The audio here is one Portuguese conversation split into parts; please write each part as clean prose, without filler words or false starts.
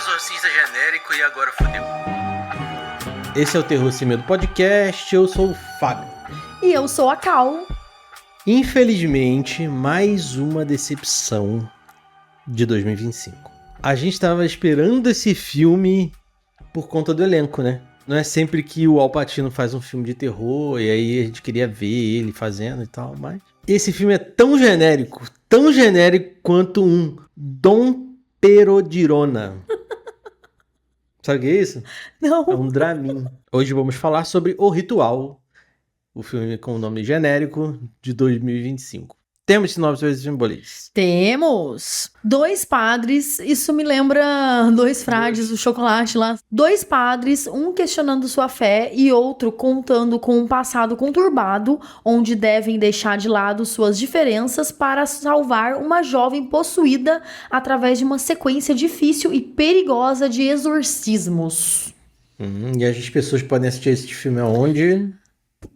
exorcista genérico e agora fodeu. Esse é o Terror Sem Medo Podcast, eu sou o Fábio. E eu sou a Cal. Infelizmente, mais uma decepção de 2025. A gente estava esperando esse filme por conta do elenco, né? Não é sempre que o Al Pacino faz um filme de terror e aí a gente queria ver ele fazendo e tal, mas... Esse filme é tão genérico quanto um Dom Perodirona. Sabe o que é isso? Não. É um Dramin. Hoje vamos falar sobre O Ritual, o filme com o nome genérico de 2025. Temos sinopse desse filme, Bolis? Temos 2 padres, isso me lembra 2 frades do chocolate lá. 2 padres, um questionando sua fé e outro contando com um passado conturbado, onde devem deixar de lado suas diferenças para salvar uma jovem possuída através de uma sequência difícil e perigosa de exorcismos. E as pessoas podem assistir esse filme aonde?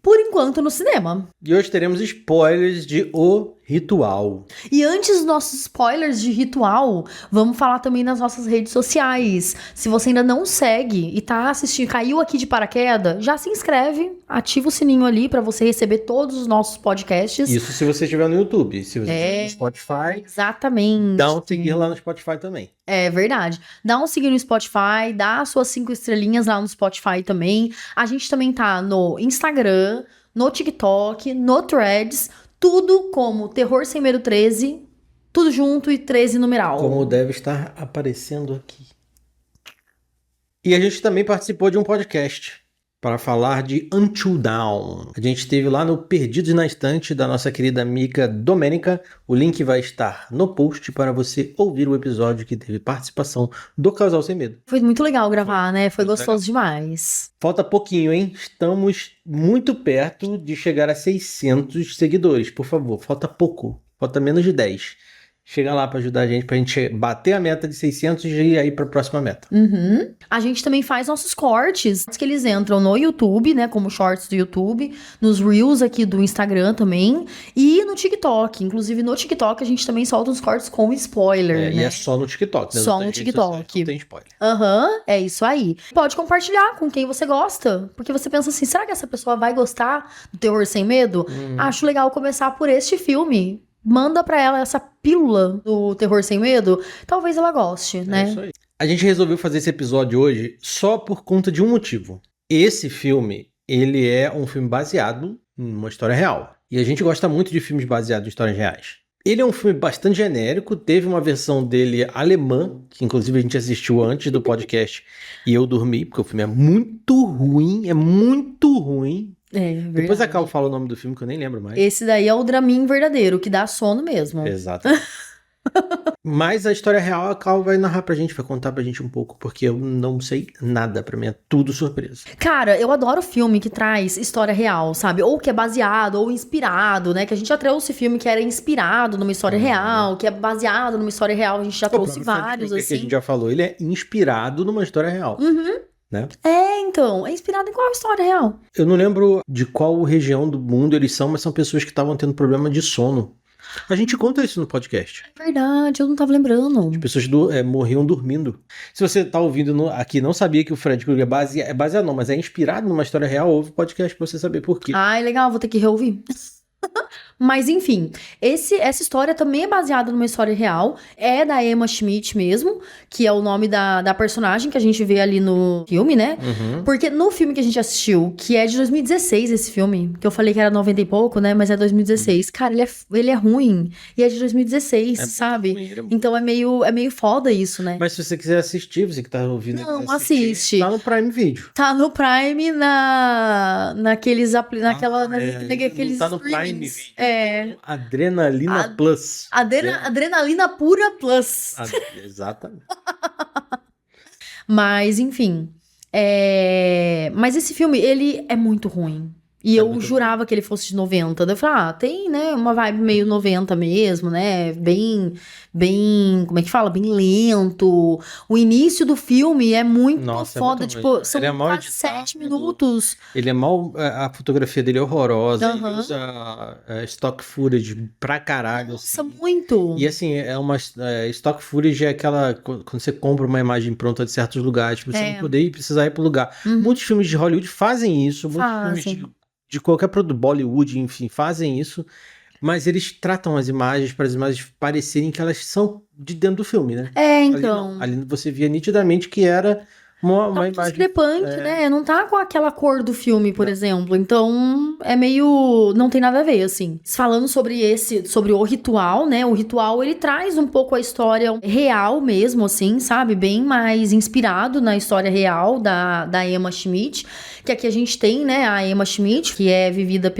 Por enquanto no cinema. E hoje teremos spoilers de O Ritual. E antes dos nossos spoilers de Ritual, vamos falar também nas nossas redes sociais. Se você ainda não segue e tá assistindo, caiu aqui de paraquedas, já se inscreve, ativa o sininho ali pra você receber todos os nossos podcasts. Isso se você estiver no YouTube. Se você estiver no Spotify, exatamente. dá um seguir lá no Spotify também. É verdade. Dá um seguir no Spotify, dá as suas 5 estrelinhas lá no Spotify também. A gente também tá no Instagram, no TikTok, no Threads, tudo como Terror Sem Medo 13, tudo junto e 13 numeral. Como deve estar aparecendo aqui. E a gente também participou de um podcast para falar de Until Dawn. A gente esteve lá no Perdidos na Estante da nossa querida amiga Domênica. O link vai estar no post para você ouvir o episódio que teve participação do Casal Sem Medo. Foi muito legal gravar, né? Foi gostoso demais. Falta pouquinho, hein? Estamos muito perto de chegar a 600 seguidores. Por favor, falta pouco. Falta menos de 10. Chega lá pra ajudar a gente, pra gente bater a meta de 600 e ir aí pra próxima meta. A gente também faz nossos cortes, que eles entram no YouTube, né, como shorts do YouTube, nos Reels aqui do Instagram também, e no TikTok. Inclusive, no TikTok a gente também solta uns cortes com spoiler, né? E é só no TikTok, né? Só no TikTok. Não tem spoiler. É isso aí. Pode compartilhar com quem você gosta, porque você pensa assim, será que essa pessoa vai gostar do Terror Sem Medo? Acho legal começar por este filme. Manda pra ela essa pílula do Terror Sem Medo, talvez ela goste, né? É isso aí. A gente resolveu fazer esse episódio hoje só por conta de um motivo. Esse filme, ele é um filme baseado em uma história real. E a gente gosta muito de filmes baseados em histórias reais. Ele é um filme bastante genérico, teve uma versão dele alemã, que inclusive a gente assistiu antes do podcast, e eu dormi, porque o filme é muito ruim, É, verdade. Depois a Cal fala o nome do filme, que eu nem lembro mais. Esse daí é o Dramin verdadeiro, que dá sono mesmo. Exato. Mas a história real, a Cal vai narrar pra gente, vai contar pra gente um pouco, porque eu não sei nada, pra mim é tudo surpresa. Cara, eu adoro filme que traz história real, sabe? Ou que é baseado, ou inspirado, né? Que a gente já trouxe filme que era inspirado numa história real, que é baseado numa história real, a gente já trouxe vários, Que assim. a gente já falou, ele é inspirado numa história real. Né? Então, é inspirado em qual história real? Eu não lembro de qual região do mundo eles são, mas são pessoas que estavam tendo problema de sono. A gente conta isso no podcast. É verdade, eu não tava lembrando. As pessoas morriam dormindo. Se você tá ouvindo aqui não sabia que o Fred Krueger é baseado não, mas é inspirado numa história real, ouve o podcast pra você saber por quê. Ai, legal, vou ter que reouvir. Mas enfim, essa história também é baseada numa história real. É da Emma Schmidt mesmo, que é o nome da personagem que a gente vê ali no filme, né? Porque no filme que a gente assistiu, que é de 2016 esse filme, que eu falei que era 90 e pouco, né? Mas é 2016. Cara, ele é ruim. E é de 2016, sabe? Ruim, Então é meio foda isso, né? Mas se você quiser assistir, você que tá ouvindo... Não, assistir, assiste. Tá no Prime Video. Tá no Prime, naqueles tá no Prime streamings. Video. Adrenalina Plus. Adrenalina pura plus. Exatamente. Mas, enfim. Mas esse filme, ele é muito ruim. E eu muito jurava que ele fosse de 90. Daí eu falei, tem, né, uma vibe meio 90 mesmo, né? Bem, como é que fala? Bem lento. O início do filme é muito Nossa, é foda, muito tipo, ruim. são Ele é mal quase editado. 7 minutos. Ele é mal. A fotografia dele é horrorosa. Ele Aham. usa stock footage pra caralho. Nossa, Assim. muito. E assim, stock footage é aquela. Quando você compra uma imagem pronta de certos lugares, tipo, você não poder ir, precisar ir pro lugar. Uhum. Muitos filmes de Hollywood fazem isso. Muitos filmes Fazem. de qualquer produto, Bollywood, enfim, fazem isso. Mas eles tratam as imagens para as imagens parecerem que elas são de dentro do filme, né? Ali não. Então. Ali você via nitidamente que era uma Tá muito imagem. discrepante, né? Não tá com aquela cor do filme, por exemplo. Então, é meio... Não tem nada a ver, assim. Falando sobre o ritual, né? O ritual, ele traz um pouco a história real mesmo, assim, sabe? Bem mais inspirado na história real da Emma Schmidt. Que aqui a gente tem, né? A Emma Schmidt, que é vivida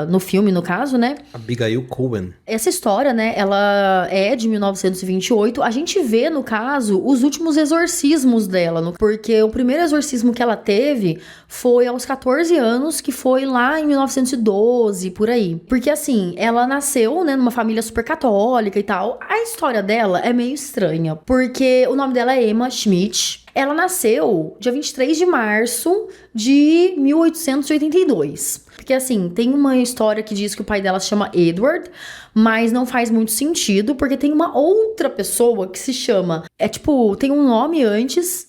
no filme, no caso, né? Abigail Cohen. Essa história, né, ela é de 1928. A gente vê, no caso, os últimos exorcismos dela, porque o primeiro exorcismo que ela teve foi aos 14 anos, que foi lá em 1912, por aí. Porque, assim, ela nasceu, né, numa família super católica e tal. A história dela é meio estranha, porque o nome dela é Emma Schmidt. Ela nasceu dia 23 de março de 1882. Porque, assim, tem uma história que diz que o pai dela se chama Edward, mas não faz muito sentido, porque tem uma outra pessoa que se chama... tem um nome antes,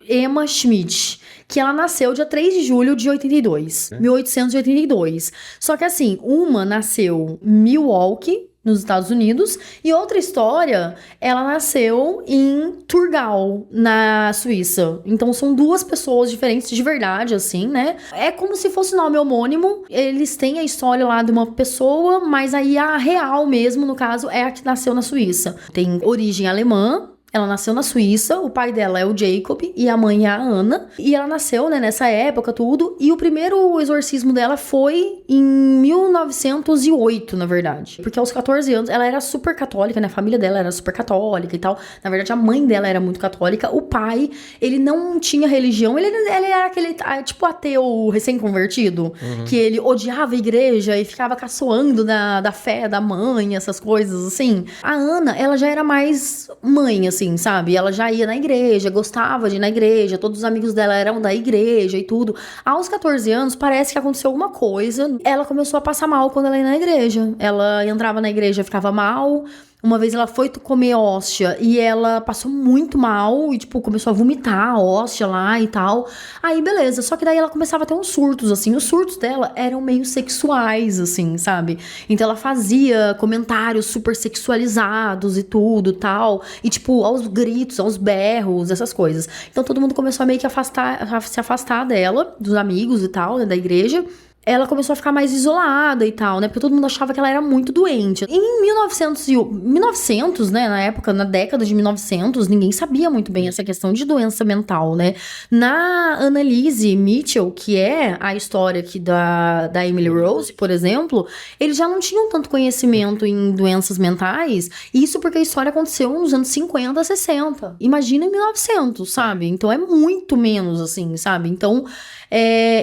Emma Schmidt, que ela nasceu dia 3 de julho de 1882. Só que, assim, uma nasceu em Milwaukee, nos Estados Unidos, e outra história, ela nasceu em Thurgau, na Suíça. Então são duas pessoas diferentes de verdade, assim, né? É como se fosse nome homônimo, eles têm a história lá de uma pessoa, mas aí a real mesmo, no caso, é a que nasceu na Suíça. Tem origem alemã. Ela nasceu na Suíça, o pai dela é o Jacob e a mãe é a Ana. E ela nasceu, né, nessa época, tudo. E o primeiro exorcismo dela foi em 1908, na verdade. Porque aos 14 anos, ela era super católica, né? A família dela era super católica e tal. Na verdade, a mãe dela era muito católica. O pai, ele não tinha religião. Ele era aquele, tipo, ateu recém-convertido. Que ele odiava a igreja e ficava caçoando da fé da mãe, essas coisas, assim. A Ana, ela já era mais mãe, assim, sabe? Ela já ia na igreja, gostava de ir na igreja, todos os amigos dela eram da igreja e tudo. Aos 14 anos, parece que aconteceu alguma coisa. Ela começou a passar mal quando ela ia na igreja. Ela entrava na igreja, ficava mal. Uma vez ela foi comer hóstia e ela passou muito mal e, começou a vomitar a hóstia lá e tal. Aí, beleza. Só que daí ela começava a ter uns surtos, assim. Os surtos dela eram meio sexuais, assim, sabe? Então ela fazia comentários super sexualizados e tudo, tal. E, aos gritos, aos berros, essas coisas. Então todo mundo começou a meio que se afastar dela, dos amigos e tal, né, da igreja. Ela começou a ficar mais isolada e tal, né? Porque todo mundo achava que ela era muito doente. Em 1900, né? Na década de 1900, ninguém sabia muito bem essa questão de doença mental, né? Na Annalise Mitchell, que é a história aqui da Emily Rose, por exemplo, eles já não tinham tanto conhecimento em doenças mentais. Isso porque a história aconteceu nos anos 50, 60. Imagina em 1900, sabe? Então é muito menos, assim, sabe? Então...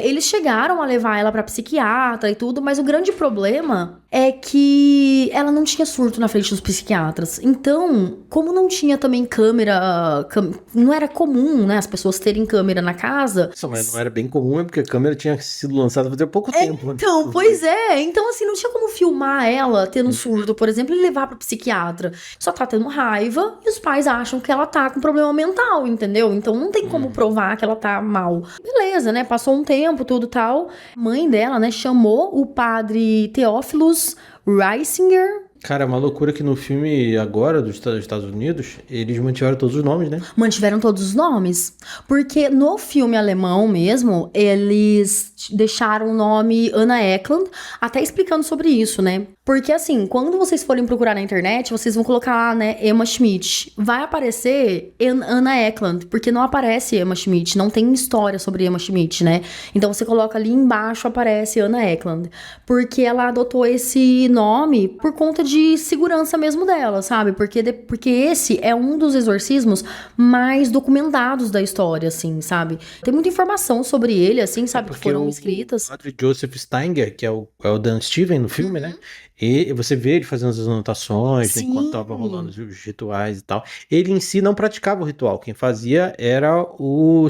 eles chegaram a levar ela pra psiquiatra e tudo, mas o grande problema é que ela não tinha surto na frente dos psiquiatras. Então, como não tinha também câmera, não era comum, né, as pessoas terem câmera na casa. Mas não era bem comum, porque a câmera tinha sido lançada faz pouco tempo. Né? Então, pois é. Então, assim, não tinha como filmar ela tendo surto, por exemplo, e levar pra psiquiatra. Só tá tendo raiva e os pais acham que ela tá com problema mental, entendeu? Então, não tem como provar que ela tá mal. Beleza, né? Passou um tempo, tudo tal. A mãe dela, né, chamou o padre Theophilus Reisinger. Cara, é uma loucura que no filme agora dos Estados Unidos, eles mantiveram todos os nomes, né? Mantiveram todos os nomes. Porque no filme alemão mesmo, eles deixaram o nome Anna Eklund, até explicando sobre isso, né? Porque assim, quando vocês forem procurar na internet, vocês vão colocar, né, Emma Schmidt. Vai aparecer Anna Eklund, porque não aparece Emma Schmidt, não tem história sobre Emma Schmidt, né? Então você coloca ali embaixo, aparece Anna Eklund. Porque ela adotou esse nome por conta de segurança mesmo dela, sabe? Porque esse é um dos exorcismos mais documentados da história, assim, sabe? Tem muita informação sobre ele, assim, sabe? Que Porque foram o escritas. padre Joseph Steiger, que é o Dan Steven no filme, né? E você vê ele fazendo as anotações, né, Sim. enquanto tava rolando os rituais e tal. Ele em si não praticava o ritual. Quem fazia era o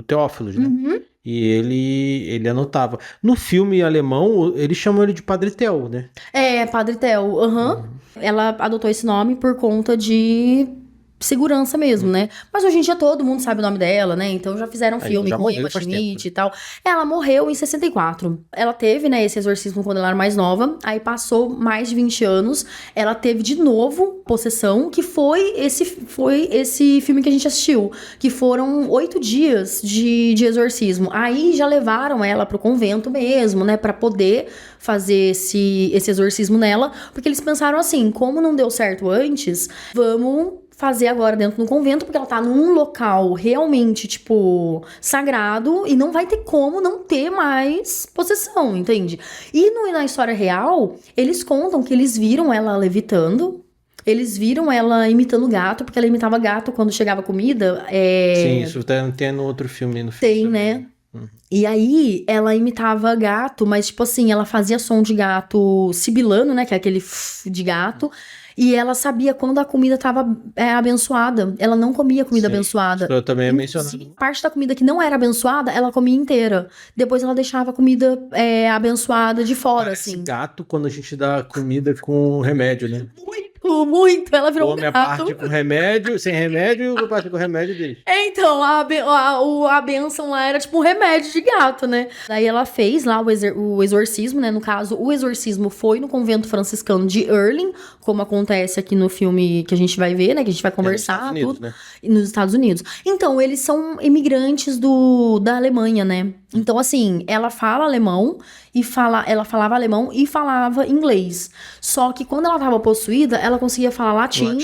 Teófilos, né? Uhum. E ele anotava. No filme alemão, eles chamam ele de Padre Theo, né? É, Padre Theo, aham. Ela adotou esse nome por conta de segurança mesmo, né? Mas hoje em dia todo mundo sabe o nome dela, né? Então já fizeram Aí, filme já com morreu Emma faz Schmidt tempo, e tal. Ela morreu em 64. Ela teve, né, esse exorcismo quando ela era mais nova. Aí passou mais de 20 anos. Ela teve de novo possessão, que foi esse filme que a gente assistiu. Que foram 8 dias de exorcismo. Aí já levaram ela pro convento mesmo, né? Pra poder fazer esse exorcismo nela. Porque eles pensaram assim, como não deu certo antes, vamos fazer agora dentro do convento, porque ela tá num local realmente, tipo, sagrado, e não vai ter como não ter mais possessão, entende? E na história real, eles contam que eles viram ela levitando, eles viram ela imitando gato, porque ela imitava gato quando chegava comida. Sim, isso tem no outro filme. No filme Tem, também. né? E aí, ela imitava gato, mas, tipo assim, ela fazia som de gato sibilando, né? Que é aquele de gato. E ela sabia quando a comida tava abençoada. Ela não comia comida Sim, abençoada. isso eu também é Inclusive, mencionado. parte da comida que não era abençoada, ela comia inteira. Depois ela deixava a comida abençoada de fora, Parece assim. gato quando a gente dá comida com remédio, né? Muito, muito. Ela virou um Come a gato. parte com remédio, sem remédio, e a parte com remédio dele. Então, a bênção lá era tipo um remédio de gato, né? Daí ela fez lá o exorcismo, né? No caso, o exorcismo foi no convento franciscano de Erling, como acontece aqui no filme que a gente vai ver, né? Que a gente vai conversar, Estados Unidos, tudo. né? Nos Estados Unidos. Então, eles são imigrantes da Alemanha, né? Então, assim, ela fala alemão ela falava alemão e falava inglês. Só que quando ela tava possuída, ela conseguia falar latim,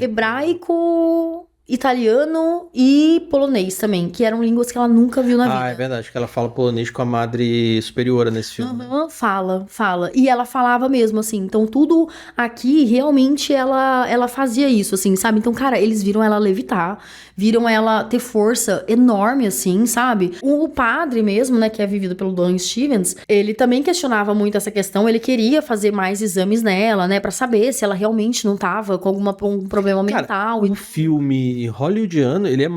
hebraico, italiano e polonês também, que eram línguas que ela nunca viu na vida. É verdade, que ela fala polonês com a Madre Superiora nesse filme. Uhum, fala. E ela falava mesmo, assim. Então, tudo aqui, realmente, ela fazia isso, assim, sabe? Então, cara, eles viram ela levitar, viram ela ter força enorme, assim, sabe? O padre mesmo, né, que é vivido pelo Don Stevens, ele também questionava muito essa questão, ele queria fazer mais exames nela, né, pra saber se ela realmente não tava com algum problema mental. O filme hollywoodiano, ele é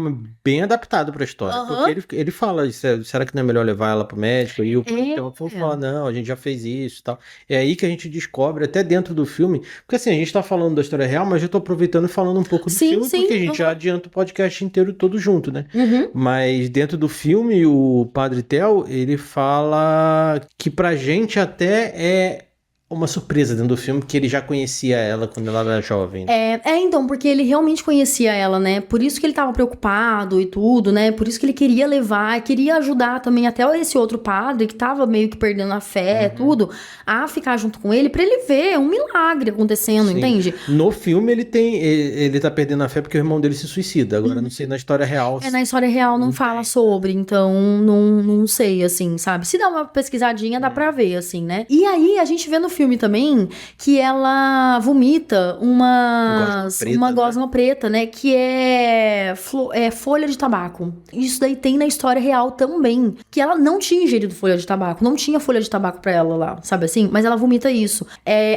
bem adaptado pra história. Porque ele fala, será que não é melhor levar ela pro médico? E o Teófilo fala, não, a gente já fez isso e tal. É aí que a gente descobre, até dentro do filme, porque assim, a gente tá falando da história real, mas eu tô aproveitando e falando um pouco do filme, porque a gente já adianta o podcast inteiro todo junto, né? Mas dentro do filme, o Padre Theo, ele fala que pra gente até é uma surpresa dentro do filme, que ele já conhecia ela quando ela era jovem. Então, porque ele realmente conhecia ela, né? Por isso que ele tava preocupado e tudo, né? Por isso que ele queria levar, queria ajudar também até esse outro padre que tava meio que perdendo a fé, tudo, a ficar junto com ele, pra ele ver um milagre acontecendo, entende? No filme ele tá perdendo a fé porque o irmão dele se suicida. Agora, não sei na história real. Na história real não fala sobre, então não sei, assim, sabe? Se dá uma pesquisadinha, dá pra ver, assim, né? E aí, a gente vê no filme também que ela vomita uma gosma preta, né? Que é folha de tabaco. Isso daí tem na história real também. Que ela não tinha ingerido folha de tabaco. Não tinha folha de tabaco pra ela lá, sabe assim? Mas ela vomita isso.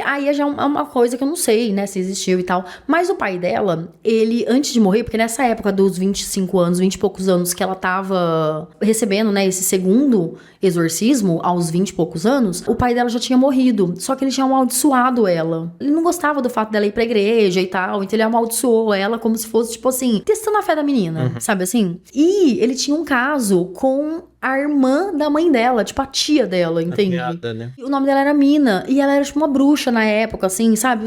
Aí já é uma coisa que eu não sei, né? Se existiu e tal. Mas o pai dela, ele, antes de morrer, porque nessa época dos 25 anos, 20 e poucos anos que ela tava recebendo, né? Esse segundo exorcismo, aos 20 e poucos anos, o pai dela já tinha morrido. Só que ele tinha amaldiçoado ela. Ele não gostava do fato dela ir pra igreja e tal, então ele amaldiçoou ela como se fosse, tipo assim, testando a fé da menina, sabe assim? E ele tinha um caso com a irmã da mãe dela, tipo a tia dela, entende? Piada, né? O nome dela era Mina, e ela era tipo uma bruxa na época, assim, sabe?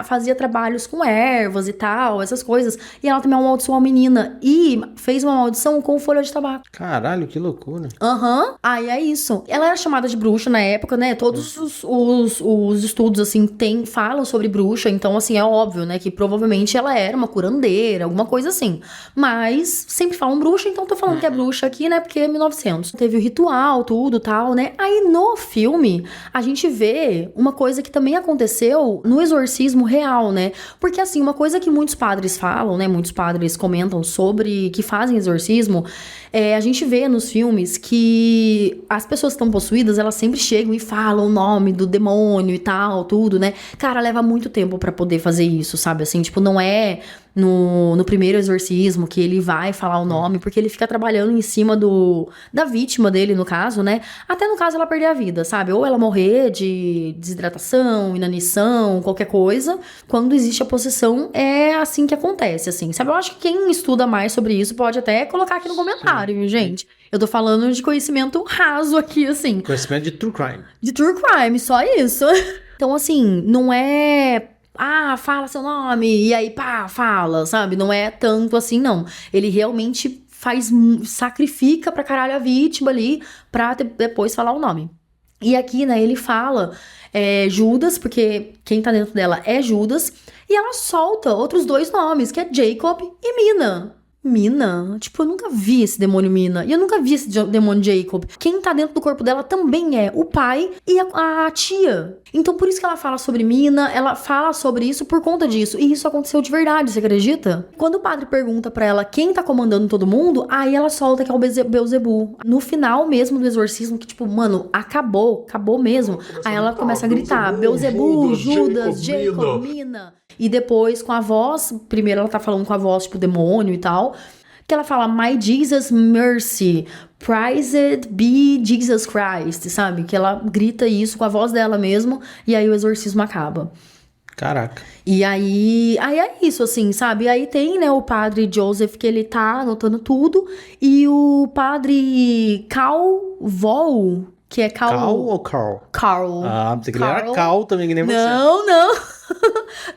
Fazia trabalhos com ervas e tal, essas coisas. E ela também amaldiçoou a menina e fez uma maldição com folha de tabaco. Caralho, que loucura. Aí é isso. Ela era chamada de bruxa na época, né? Todos os estudos, assim, falam sobre bruxa. Então, assim, é óbvio, né? Que provavelmente ela era uma curandeira, alguma coisa assim. Mas sempre falam bruxa, então tô falando que é bruxa aqui, né? Porque é 1900. acontecimentos. Teve o ritual, tudo, tal, né? Aí no filme, a gente vê uma coisa que também aconteceu no exorcismo real, né? Porque assim, uma coisa que muitos padres falam, né? Muitos padres comentam sobre que fazem exorcismo, a gente vê nos filmes que as pessoas que estão possuídas, elas sempre chegam e falam o nome do demônio e tal, tudo, né? Cara, leva muito tempo pra poder fazer isso, sabe? Assim, tipo, não é no primeiro exorcismo que ele vai falar o nome, porque ele fica trabalhando em cima da vítima dele, no caso, né? Até no caso ela perder a vida, sabe? Ou ela morrer de desidratação, inanição, qualquer coisa. Quando existe a possessão, é assim que acontece, assim, sabe? Eu acho que quem estuda mais sobre isso pode até colocar aqui no comentário, viu, gente? Eu tô falando de conhecimento raso aqui, assim. Conhecimento de true crime. De true crime, só isso. Então, assim, não é... fala seu nome, e aí, pá, fala, sabe? Não é tanto assim, não. Ele realmente sacrifica pra caralho a vítima ali, pra depois falar o nome. E aqui, né, ele fala Judas, porque quem tá dentro dela é Judas, e ela solta outros 2 nomes, que é Jacob e Mina. Mina? Tipo, eu nunca vi esse demônio Mina. E eu nunca vi esse demônio Jacob. Quem tá dentro do corpo dela também é o pai e a tia. Então, por isso que ela fala sobre Mina, ela fala sobre isso por conta disso. E isso aconteceu de verdade, você acredita? Quando o padre pergunta pra ela quem tá comandando todo mundo, aí ela solta que é o Beelzebub. No final mesmo do exorcismo, que tipo, mano, acabou mesmo. Aí ela começa a gritar, Beelzebub, Judas, Jacob, Mina. E depois, com a voz, primeiro ela tá falando com a voz, tipo, demônio e tal, que ela fala, My Jesus Mercy, Praised be Jesus Christ, sabe? Que ela grita isso com a voz dela mesmo, e aí o exorcismo acaba. Caraca. E aí é isso, assim, sabe? E aí tem, né, o padre Joseph, que ele tá anotando tudo, e o padre Calvol, que é Cal ou Carl? Carl. Pensei que ele era Cal também, que nem você. Não.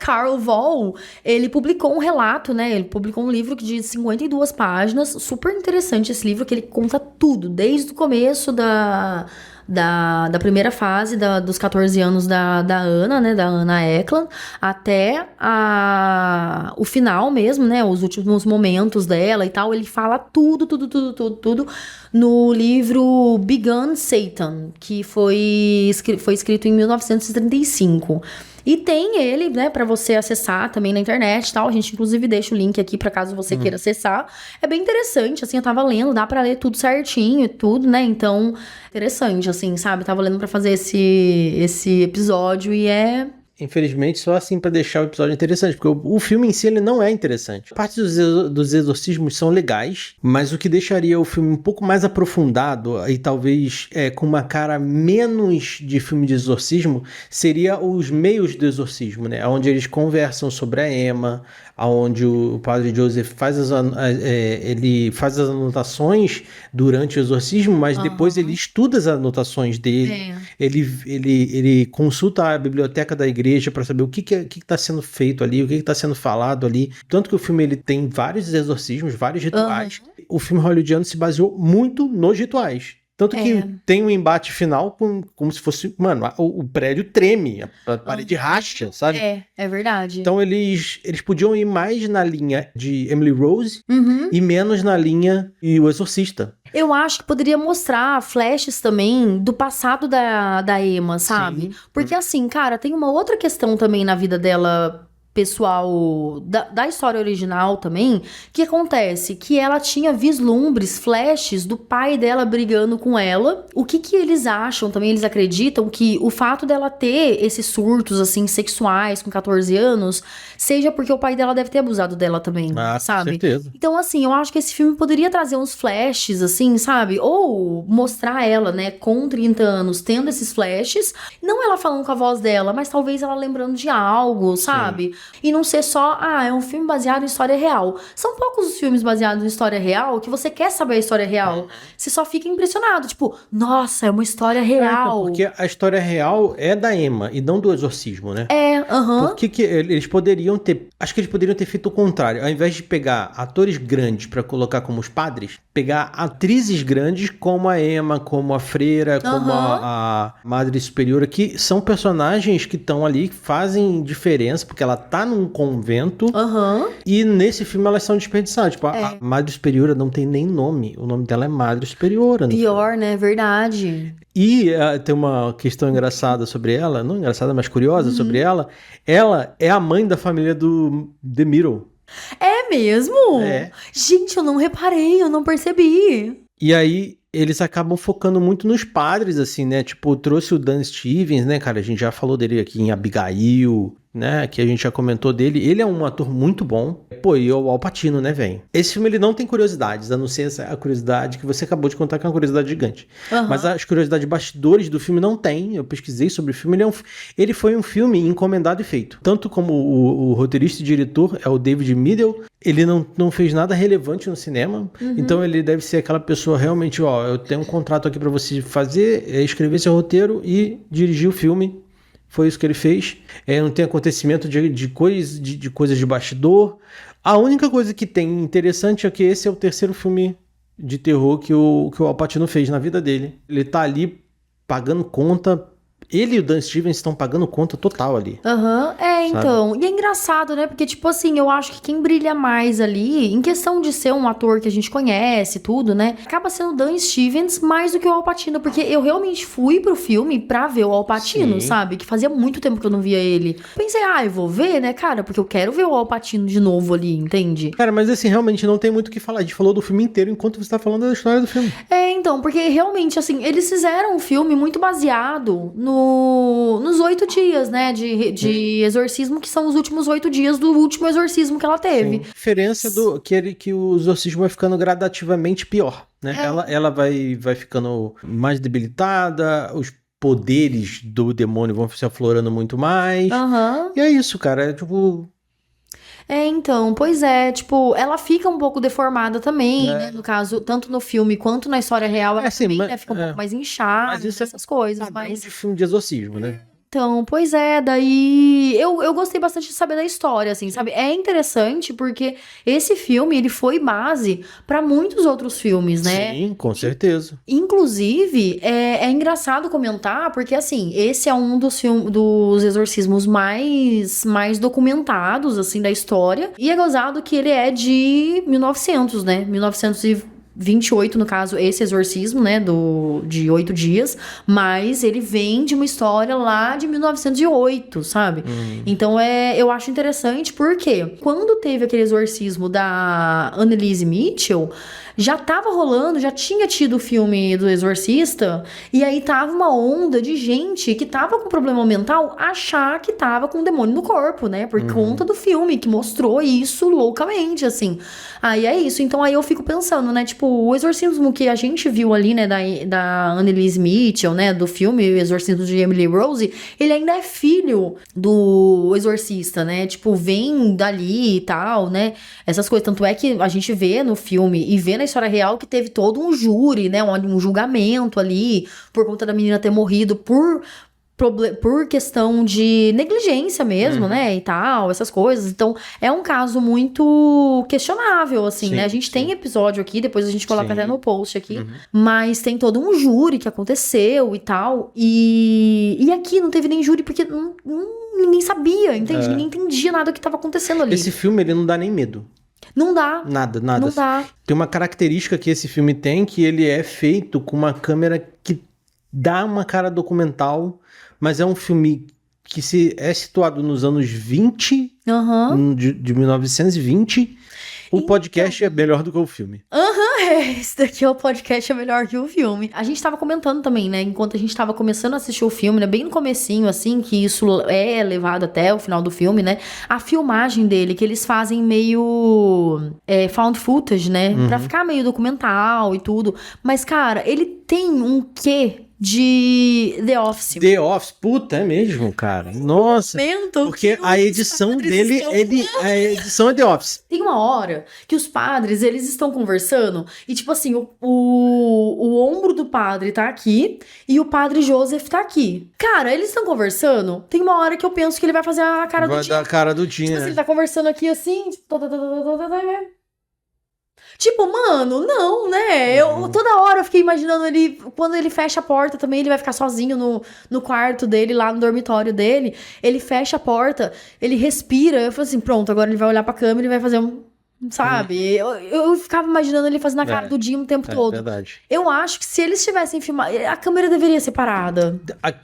Carl Voll, ele publicou um relato, né? Ele publicou um livro de 52 páginas. Super interessante esse livro, que ele conta tudo, desde o começo da primeira fase dos 14 anos da Anna, né? Da Anna Eklund, até o final mesmo, né? Os últimos momentos dela e tal. Ele fala tudo no livro Begun Satan, que foi escrito em 1935. E tem ele, né, pra você acessar também na internet e tal. A gente, inclusive, deixa o link aqui pra caso você queira acessar. É bem interessante, assim, eu tava lendo, dá pra ler tudo certinho e tudo, né? Então, interessante, assim, sabe? Tava lendo pra fazer esse episódio e Infelizmente, só assim pra deixar o episódio interessante, porque o filme em si ele não é interessante. Parte dos exorcismos são legais, mas o que deixaria o filme um pouco mais aprofundado e talvez com uma cara menos de filme de exorcismo seria os meios do exorcismo, né? Onde eles conversam sobre a Emma, onde o padre Joseph faz ele faz as anotações durante o exorcismo, mas depois ele estuda as anotações dele. Ele consulta a biblioteca da igreja para saber o que está sendo feito ali, o que está sendo falado ali. Tanto que o filme ele tem vários exorcismos, vários rituais. O filme hollywoodiano se baseou muito nos rituais. Tanto que tem um embate final como se fosse... Mano, o prédio treme, a parede racha, sabe? É verdade. Então eles podiam ir mais na linha de Emily Rose e menos na linha de O Exorcista. Eu acho que poderia mostrar flashes também do passado da Emma, sabe? Sim. Porque assim, cara, tem uma outra questão também na vida dela pessoal, da história original também, que acontece que ela tinha vislumbres, flashes do pai dela brigando com ela. O que eles acham também, eles acreditam que o fato dela ter esses surtos, assim, sexuais com 14 anos, seja porque o pai dela deve ter abusado dela também, sabe? Com certeza. Então, assim, eu acho que esse filme poderia trazer uns flashes, assim, sabe? Ou mostrar ela, né, com 30 anos, tendo esses flashes, não ela falando com a voz dela, mas talvez ela lembrando de algo, sabe? Sim. E não ser só, é um filme baseado em história real. São poucos os filmes baseados em história real que você quer saber a história real. Você só fica impressionado, tipo, nossa, é uma história real. Porque a história real é da Emma e não do exorcismo, né? Por que eles poderiam ter... Acho que eles poderiam ter feito o contrário. Ao invés de pegar atores grandes pra colocar como os padres, pegar atrizes grandes como a Emma, como a Freira, como a Madre Superiora, que são personagens que estão ali, que fazem diferença, porque ela tá num convento, e nesse filme elas são desperdiçadas. Tipo, a Madre Superiora não tem nem nome, o nome dela é Madre Superiora. Pior, né? Verdade. E tem uma questão engraçada sobre ela, não engraçada, mas curiosa sobre ela. Ela é a mãe da família do The Middle. É mesmo? É. Gente, eu não reparei, eu não percebi. E aí, eles acabam focando muito nos padres, assim, né? Tipo, trouxe o Dan Stevens, né, cara? A gente já falou dele aqui em Abigail, né? Que a gente já comentou dele. Ele é um ator muito bom. Pô, e o Al Pacino, né, velho? Esse filme, ele não tem curiosidades, a não ser a curiosidade que você acabou de contar, que é uma curiosidade gigante. Mas as curiosidades bastidores do filme não tem. Eu pesquisei sobre o filme. Ele foi um filme encomendado e feito. Tanto como o roteirista e diretor é o David Middle. Ele não fez nada relevante no cinema. Então, ele deve ser aquela pessoa realmente, ó, eu tenho um contrato aqui pra você fazer, escrever seu roteiro e dirigir o filme. Foi isso que ele fez. Não tem acontecimento de coisas de bastidor. A única coisa que tem interessante é que esse é o terceiro filme de terror que o Al Pacino fez na vida dele. Ele tá ali pagando conta. Ele e o Dan Stevens estão pagando conta total ali. Então. E é engraçado, né? Porque, tipo assim, eu acho que quem brilha mais ali, em questão de ser um ator que a gente conhece, tudo, né? Acaba sendo o Dan Stevens mais do que o Al Pacino. Porque eu realmente fui pro filme pra ver o Al Pacino, sabe? Que fazia muito tempo que eu não via ele. Pensei, eu vou ver, né, cara? Porque eu quero ver o Al Pacino de novo ali, entende? Cara, mas assim, realmente não tem muito o que falar. A gente falou do filme inteiro enquanto você tá falando da história do filme. Então, porque realmente, assim, eles fizeram um filme muito baseado nos 8 dias, né, de exorcismo, que são os últimos 8 dias do último exorcismo que ela teve. A diferença que o exorcismo vai ficando gradativamente pior, né? Ela vai ficando mais debilitada, os poderes do demônio vão se aflorando muito mais. E é isso, cara. Então, pois é, tipo, ela fica um pouco deformada também, né? No caso, tanto no filme quanto na história real, ela também, né, fica um pouco mais inchada, essas coisas. Mas de filme de exorcismo, né? Então, pois é, daí eu gostei bastante de saber da história, assim, sabe? É interessante porque esse filme, ele foi base pra muitos outros filmes, né? Sim, com certeza. Inclusive, é engraçado comentar, porque assim, esse é um dos exorcismos mais documentados, assim, da história. E é gozado que ele é de 1900, né? 1928, no caso, esse exorcismo, né, de 8 dias, mas ele vem de uma história lá de 1908, sabe? Então, eu acho interessante porque quando teve aquele exorcismo da Anneliese Mitchell, já tava rolando, já tinha tido o filme do Exorcista, e aí tava uma onda de gente que tava com problema mental achar que tava com um demônio no corpo, né? Por conta do filme, que mostrou isso loucamente, assim. Aí é isso. Então aí eu fico pensando, né? Tipo, o exorcismo que a gente viu ali, né? Da Anneliese Mitchell, né? Do filme O Exorcismo de Emily Rose, ele ainda é filho do exorcista, né? Tipo, vem dali e tal, né? Essas coisas. Tanto é que a gente vê no filme e vê na história real que teve todo um júri, né? Um julgamento ali por conta da menina ter morrido por questão de negligência mesmo, né, e tal, essas coisas. Então, é um caso muito questionável, assim, né? A gente tem episódio aqui, depois a gente coloca até no post aqui, mas tem todo um júri que aconteceu e tal, e aqui não teve nem júri porque ninguém sabia, entende? Ninguém entendia nada do que estava acontecendo ali. Esse filme, ele não dá nem medo. Não dá. Nada. Não dá. Tem uma característica que esse filme tem, que ele é feito com uma câmera que dá uma cara documental, mas é um filme que é situado nos anos 20, de 1920. O podcast é melhor do que o filme. Esse daqui é o podcast é melhor que o filme. A gente tava comentando também, né, enquanto a gente tava começando a assistir o filme, né, bem no comecinho, assim, que isso é levado até o final do filme, né, a filmagem dele, que eles fazem meio found footage, né, pra ficar meio documental e tudo. Mas, cara, ele tem um quê de The Office. The Office, puta, é mesmo, cara. Nossa. Porque a edição dele, a edição é The Office. Tem uma hora que os padres, eles estão conversando e, tipo assim, o ombro do padre tá aqui e o padre Joseph tá aqui. Cara, eles estão conversando, tem uma hora que eu penso que ele vai fazer a cara do Tim. Vai dar a cara do Tim, tipo assim, ele tá conversando aqui assim, tipo, Tipo, mano, não, né? Eu toda hora eu fiquei imaginando ele, quando ele fecha a porta também, ele vai ficar sozinho no quarto dele, lá no dormitório dele. Ele fecha a porta, ele respira. Eu falei assim, pronto, agora ele vai olhar pra câmera e vai fazer um. Sabe? Eu ficava imaginando ele fazendo a cara do Jim o tempo todo. Verdade. Eu acho que se eles tivessem filmado, a câmera deveria ser parada.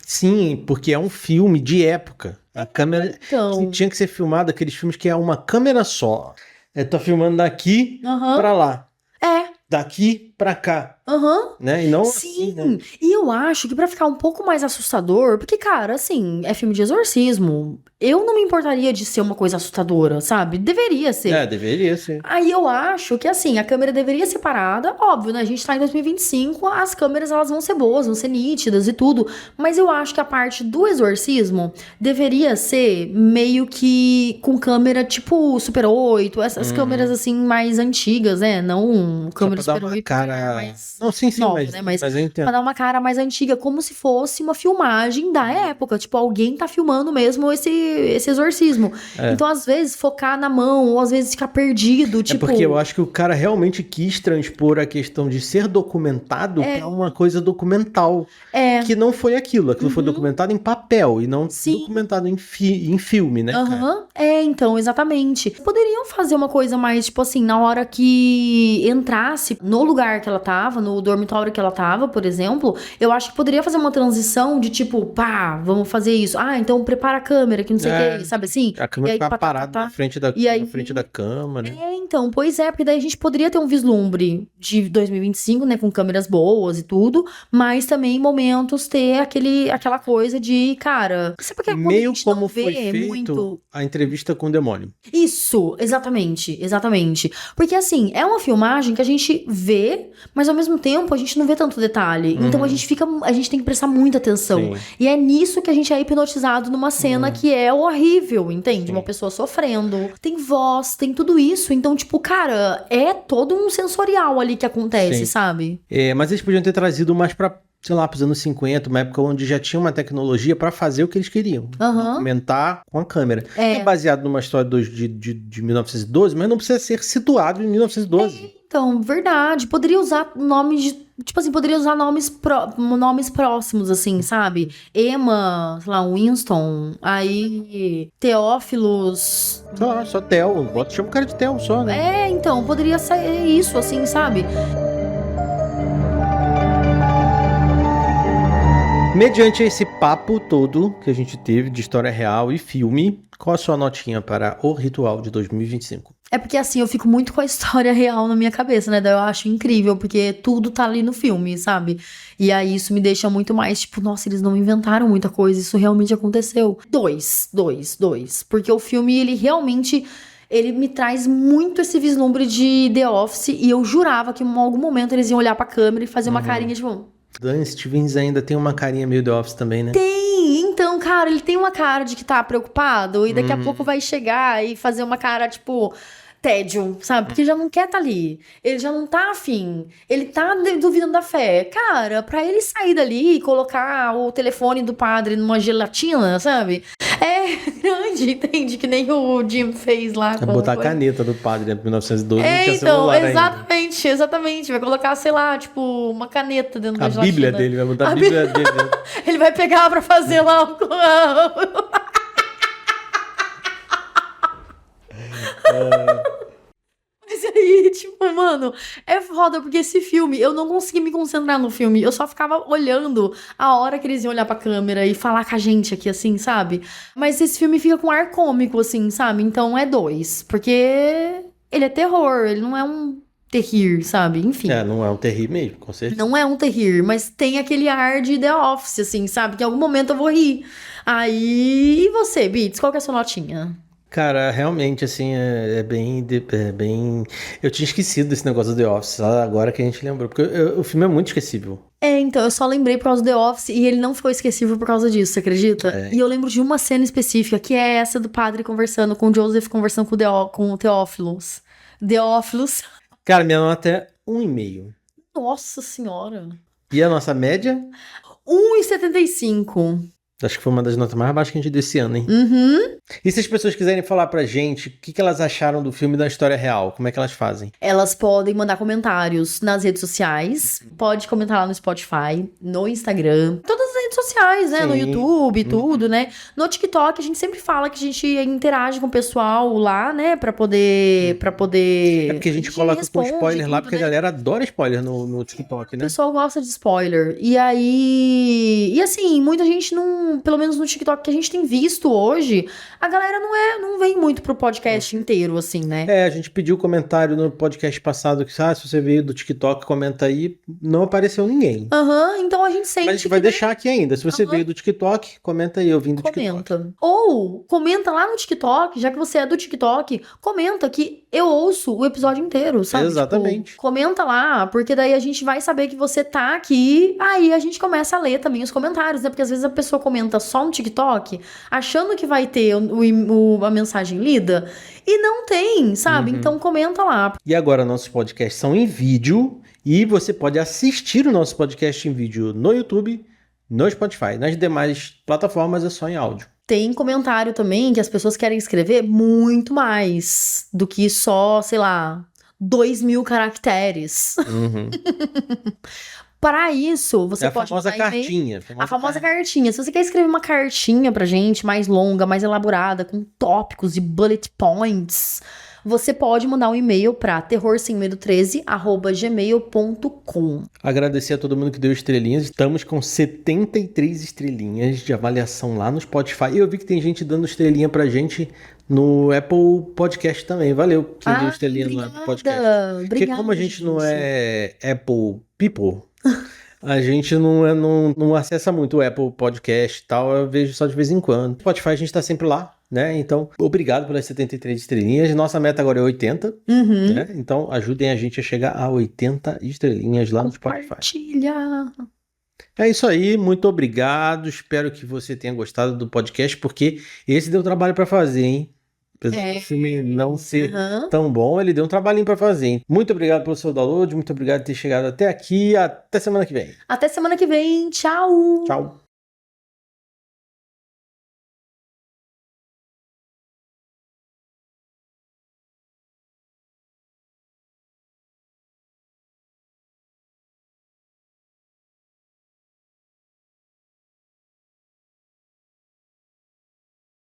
Sim, porque é um filme de época. A câmera Então. tinha que ser filmado aqueles filmes que é uma câmera só. Eu tô filmando daqui Aham. pra lá, É. daqui pra cá, Aham. né? E não Sim, assim, né? e eu acho que pra ficar um pouco mais assustador, porque, cara, assim, é filme de exorcismo, eu não me importaria de ser uma coisa assustadora, sabe? Deveria ser. É, deveria ser. Aí eu acho que, assim, a câmera deveria ser parada, óbvio, né? A gente tá em 2025, as câmeras, elas vão ser boas, vão ser nítidas e tudo, mas eu acho que a parte do exorcismo deveria ser meio que com câmera tipo Super 8, essas câmeras, assim, mais antigas, né? Não câmera Só pra Super dar uma 8, cara... mais Não, sim, nova, mas, né? mas eu Pra entendo. dar uma cara mais antiga, como se fosse uma filmagem da época. Tipo, alguém tá filmando mesmo esse exorcismo. Então, às vezes, focar na mão, ou às vezes ficar perdido, É tipo... porque eu acho que o cara realmente quis transpor a questão de ser documentado pra uma coisa documental. É. Que não foi aquilo. Aquilo foi documentado em papel e não Sim. documentado em filme, né, cara? Aham, então, exatamente. Poderiam fazer uma coisa mais, tipo assim, na hora que entrasse no lugar que ela tava, no dormitório que ela tava, por exemplo, eu acho que poderia fazer uma transição de tipo, pá, vamos fazer isso. Ah, então prepara a câmera, que não sei o que, sabe assim? A câmera E aí, ficava parada na frente da, e aí- na frente da cama, né? Então, pois é, porque daí a gente poderia ter um vislumbre de 2025, né, com câmeras boas e tudo, mas também em momentos ter aquela coisa de, cara, sabe porque quando a Meio gente não como foi vê feito muito... a entrevista com o demônio. Isso, exatamente, exatamente. Porque assim, é uma filmagem que a gente vê, mas ao mesmo tempo a gente não vê tanto detalhe. Então a gente tem que prestar muita atenção. Sim. E é nisso que a gente é hipnotizado numa cena que é horrível, entende? Sim. Uma pessoa sofrendo, tem voz, tem tudo isso. Então, tipo, cara, é todo um sensorial ali que acontece, Sim. sabe? Mas eles podiam ter trazido mais pra, sei lá, pros anos 50, uma época onde já tinha uma tecnologia pra fazer o que eles queriam. Aham. Documentar com a câmera. É. É baseado numa história de 1912, mas não precisa ser situado em 1912. Então, verdade. Poderia usar nomes de. Tipo assim, poderia usar nomes próximos, assim, sabe? Emma, sei lá, Winston, aí Teófilos. Só Theo. Chama o cara de Theo só, né? Então, poderia ser isso, assim, sabe? Mediante esse papo todo que a gente teve de história real e filme, qual a sua notinha para O Ritual de 2025? É porque, assim, eu fico muito com a história real na minha cabeça, né? Daí eu acho incrível, porque tudo tá ali no filme, sabe? E aí isso me deixa muito mais, tipo, nossa, eles não inventaram muita coisa, isso realmente aconteceu. Dois. Porque o filme, ele realmente... Ele me traz muito esse vislumbre de The Office, e eu jurava que em algum momento eles iam olhar pra câmera e fazer uma carinha, tipo... Dan Stevens ainda tem uma carinha meio The Office também, né? Então, cara, ele tem uma cara de que tá preocupado e daqui a pouco vai chegar e fazer uma cara, tipo, tédio, sabe? Porque já não quer tá ali. Ele já não tá afim. Ele tá duvidando da fé. Cara, pra ele sair dali e colocar o telefone do padre numa gelatina, sabe? É grande, entende? Que nem o Jim fez lá. Vai botar a caneta do padre, né? 1912, não tinha Então, celular ainda. exatamente. Vai colocar, sei lá, tipo, uma caneta dentro da A gelatina. Bíblia dele, vai botar a Bíblia dele. Né? Ele vai pegar pra fazer lá o... Mas aí, tipo, mano, é foda, porque esse filme, eu não consegui me concentrar no filme. Eu só ficava olhando a hora que eles iam olhar pra câmera e falar com a gente aqui, assim, sabe? Mas esse filme fica com ar cômico, assim, sabe? Então é 2. Porque ele é terror, ele não é um terrir, sabe? Enfim. Não é um terrível mesmo, com certeza. Não é um terrir, mas tem aquele ar de The Office, assim, sabe? Que em algum momento eu vou rir. Aí, e você, Beats, qual que é a sua notinha? Cara, realmente, assim, é bem... Eu tinha esquecido desse negócio do The Office, agora que a gente lembrou. Porque o filme é muito esquecível. Então, eu só lembrei por causa do The Office e ele não ficou esquecível por causa disso, você acredita? E eu lembro de uma cena específica, que é essa do padre conversando com o Joseph, conversando com o Teófilos. Cara, minha nota é 1,5. Nossa senhora. E a nossa média? 1,75. Acho que foi uma das notas mais baixas que a gente deu esse ano, hein? Uhum. E se as pessoas quiserem falar pra gente o que elas acharam do filme da história real, como é que elas fazem? Elas podem mandar comentários nas redes sociais. Pode comentar lá no Spotify, no Instagram. Todas as redes sociais, né? Sim. No YouTube, tudo, né? No TikTok, a gente sempre fala que a gente interage com o pessoal lá, né? Pra poder... É porque a gente coloca com responde spoiler lá, tudo, porque né? a galera adora spoiler no TikTok, O né? pessoal gosta de spoiler. E aí... E assim, muita gente não... Pelo menos no TikTok que a gente tem visto hoje, a galera não vem muito pro podcast inteiro, assim, né? A gente pediu comentário no podcast passado que, se você veio do TikTok, comenta aí. Não apareceu ninguém. Aham, então a gente sente Mas a gente vai que, né, deixar aqui ainda. Se você veio do TikTok, comenta aí, eu vim do TikTok. comenta. Ou comenta lá no TikTok, já que você é do TikTok, comenta que eu ouço o episódio inteiro, sabe? Exatamente. Tipo, comenta lá, porque daí a gente vai saber que você tá aqui, aí a gente começa a ler também os comentários, né? Porque às vezes a pessoa comenta só no TikTok, achando que vai ter a mensagem lida, e não tem, sabe? Então comenta lá. E agora nossos podcasts são em vídeo e você pode assistir o nosso podcast em vídeo no YouTube, no Spotify. Nas demais plataformas é só em áudio. Tem comentário também que as pessoas querem escrever muito mais do que só, sei lá, 2.000 caracteres. Para isso, você É a pode famosa mandar e-mail. cartinha. A famosa cartinha. Se você quer escrever uma cartinha pra gente, mais longa, mais elaborada, com tópicos e bullet points, você pode mandar um e-mail para terrorsemmedo13@gmail.com. Agradecer a todo mundo que deu estrelinhas. Estamos com 73 estrelinhas de avaliação lá no Spotify. E eu vi que tem gente dando estrelinha pra gente no Apple Podcast também. Valeu quem deu estrelinha no Apple Podcast. Porque como a gente não é Apple People, a gente não acessa muito o Apple Podcast e tal. Eu vejo só de vez em quando. Spotify a gente tá sempre lá, né? Então, obrigado pelas 73 estrelinhas. Nossa meta agora é 80, né? Então, ajudem a gente a chegar a 80 estrelinhas lá no Spotify. Compartilha. É isso aí, muito obrigado. Espero que você tenha gostado do podcast, porque esse deu trabalho pra fazer, hein? Apesar do filme não ser tão bom, ele deu um trabalhinho pra fazer, hein? Muito obrigado pelo seu download, muito obrigado por ter chegado até aqui. Até semana que vem. Até semana que vem. Tchau. Tchau.